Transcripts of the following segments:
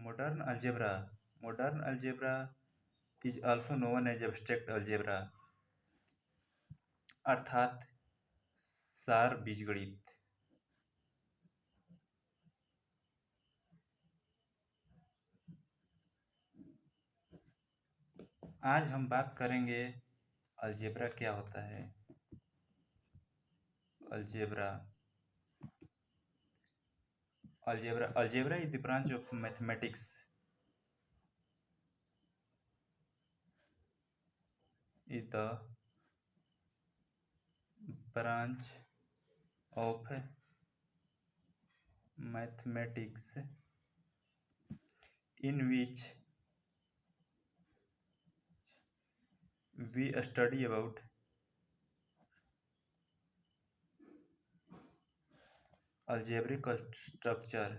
Modern algebra. Modern algebra is also known as abstract algebra अर्थात सार बीजगणित। आज हम बात करेंगे अलजेब्रा क्या होता है। Algebra algebra is the branch of mathematics is the branch of mathematics in which we study about algebraic structure.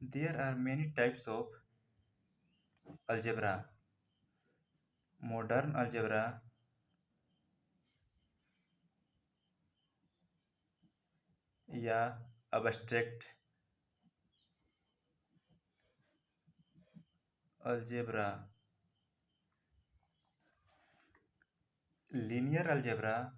There are many types of algebra. Modern algebra या abstract algebra, linear algebra,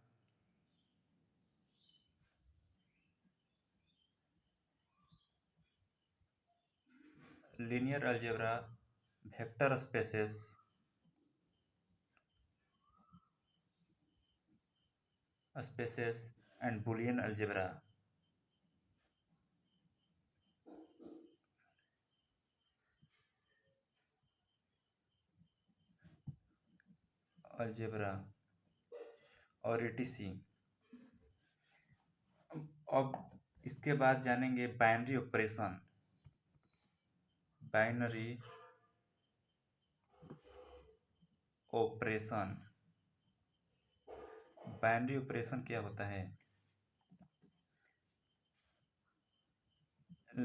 vector spaces, and Boolean algebra. Algebra और etc। अब इसके बाद जानेंगे binary operation. Binary operation binary operation क्या होता है।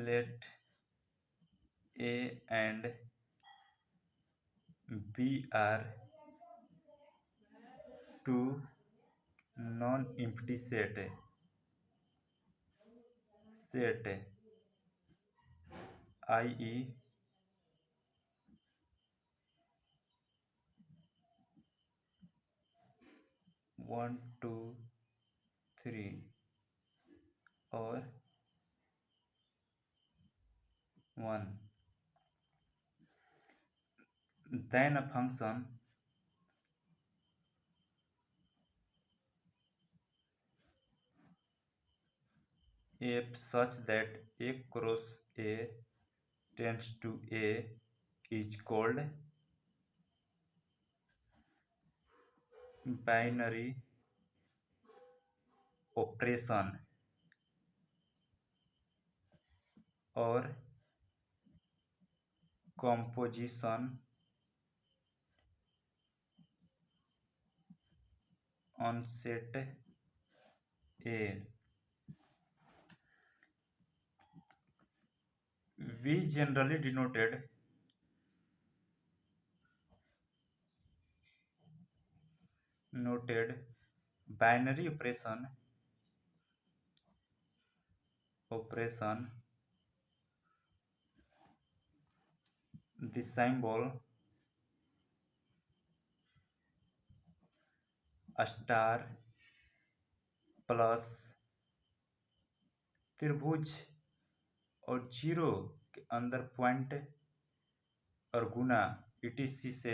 Let A and B are two non empty set i.e. 1 2 3 और 1, then a function f such that a cross a tends to a is called binary operation और composition on set A. We generally denoted binary operation the symbol star plus त्रिभुज और zero के अंदर point और गुना etc से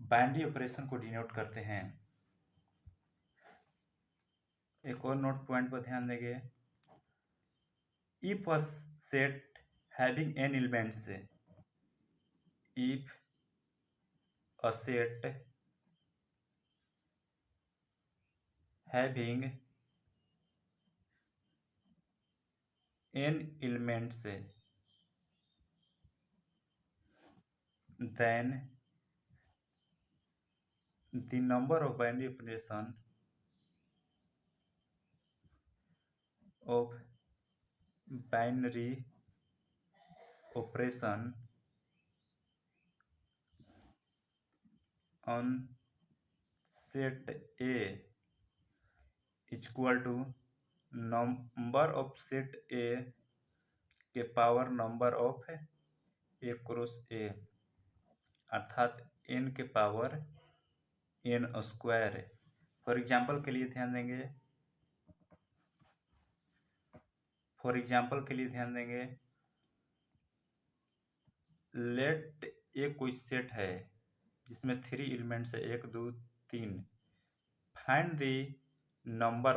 binary operation को denote करते हैं। एक और नोट पॉइंट पर ध्यान देंगे। If a set having n elements, if a set having n elements, then the number of binary operation of binary operation on set A is equal to number of set A के power number of A cross A, अर्थात n के power n square. For example के लिए ध्यान देंगे, late ए कोई set है जिसमें 3 एलिमेंट्स है, 1 2 3। Find the number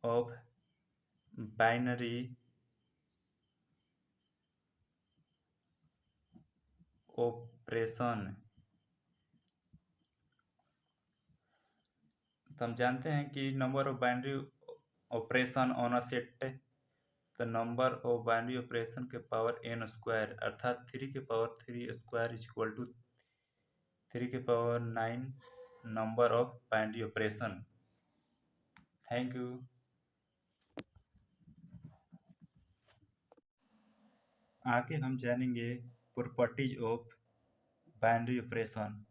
of binary operation. तो हम जानते हैं कि number of binary operation on a set, the number of binary operation के पावर n स्क्वायर, अर्थात 3 के power 3 square is equal to 3 के power 9 number of binary operation. Thank you. आगे हम जानेंगे properties of binary operation.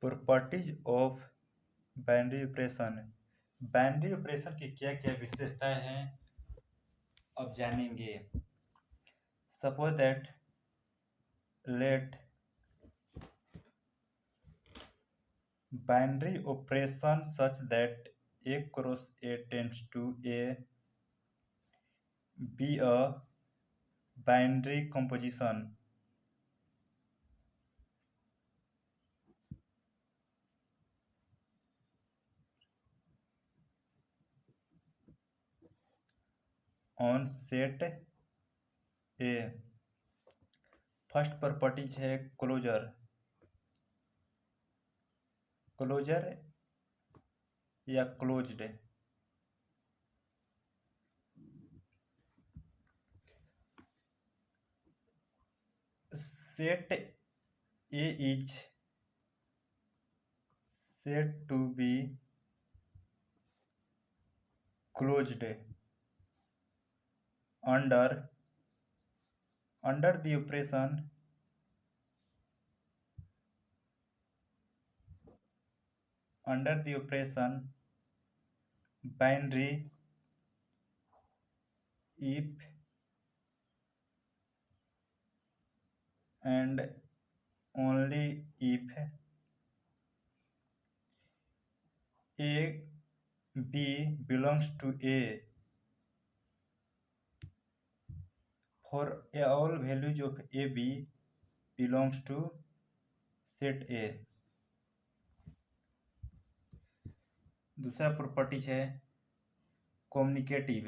Properties of binary operation. Binary operation की क्या क्या विशेषताएं हैं अब जानेंगे। Suppose that let binary operation such that a cross a tends to a be a binary composition on set A। First properties है closure या closed. Set A is said to be closed under the operation binary if and only if A B belongs to A for all values of A B belongs to set A। दूसरा properties है communicative.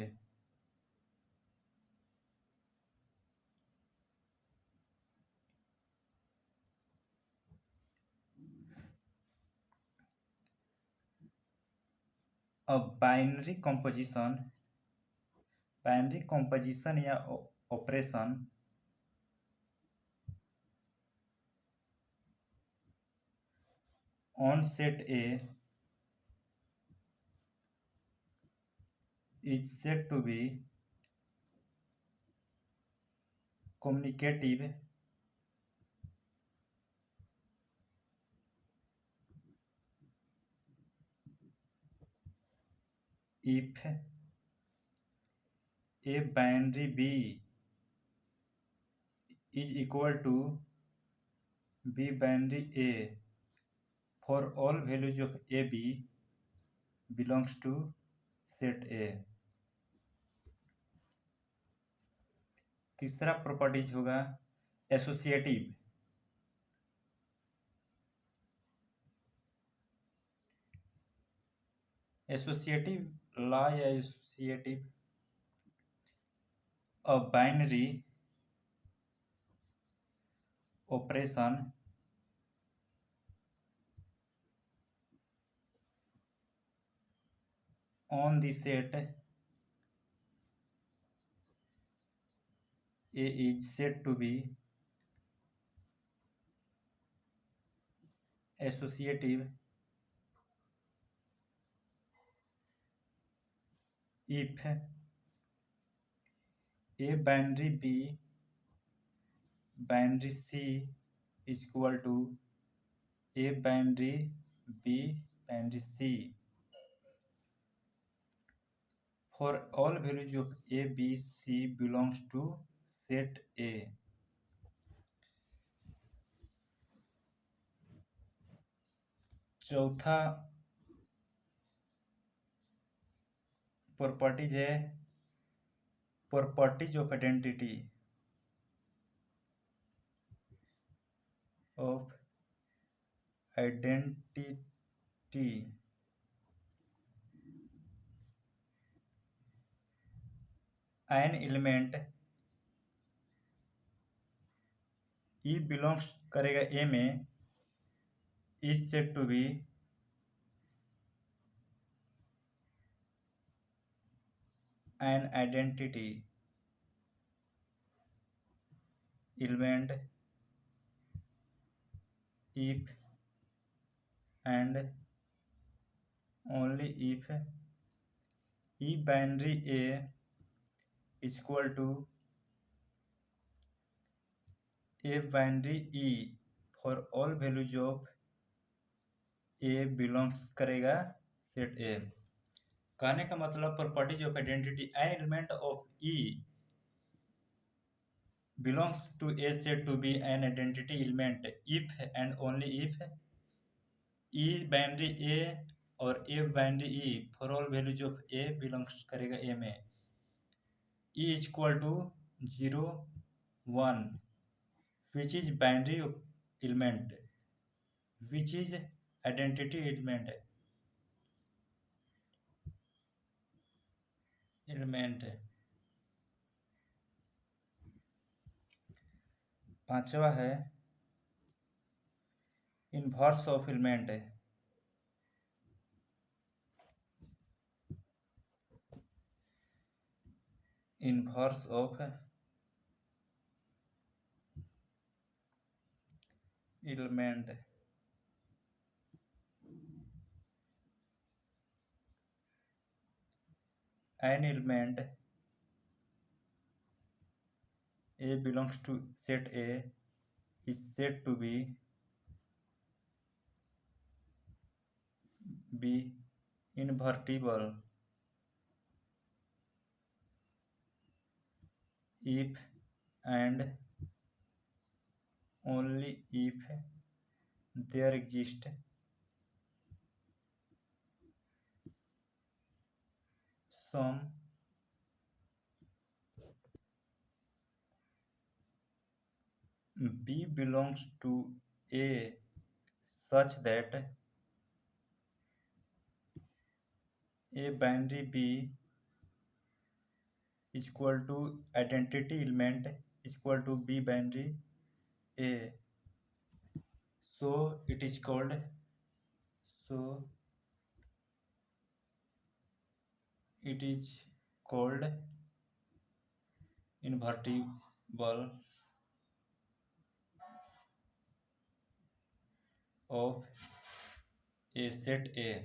अब binary composition या operation on set A is said to be communicative if A binary B is equal to B binary A for all values of A B belongs to set A। तीसरा properties होगा associative. Associative law या associative a binary operation on the set A is said to be associative if A binary B binary C is equal to A binary B binary C for all values of A, B, C belongs to set A. चौथा properties है properties of identity an element e belongs करेगा A में is said to be an identity element if and only if E binary A is equal to A binary E for all values of A belongs करेगा set A। कहने का मतलब properties of identity an element of E belongs to A said to be an identity element if and only if E binary A और A binary E for all values of A belongs करेगा A में E is equal to 0 1 which is binary element which is identity element पांचवा है inverse of element inverse of element an element A belongs to set A is said to be invertible if and only if there exists some B belongs to A such that A binary B is equal to identity element is equal to B binary A so it is called invertible of a set A।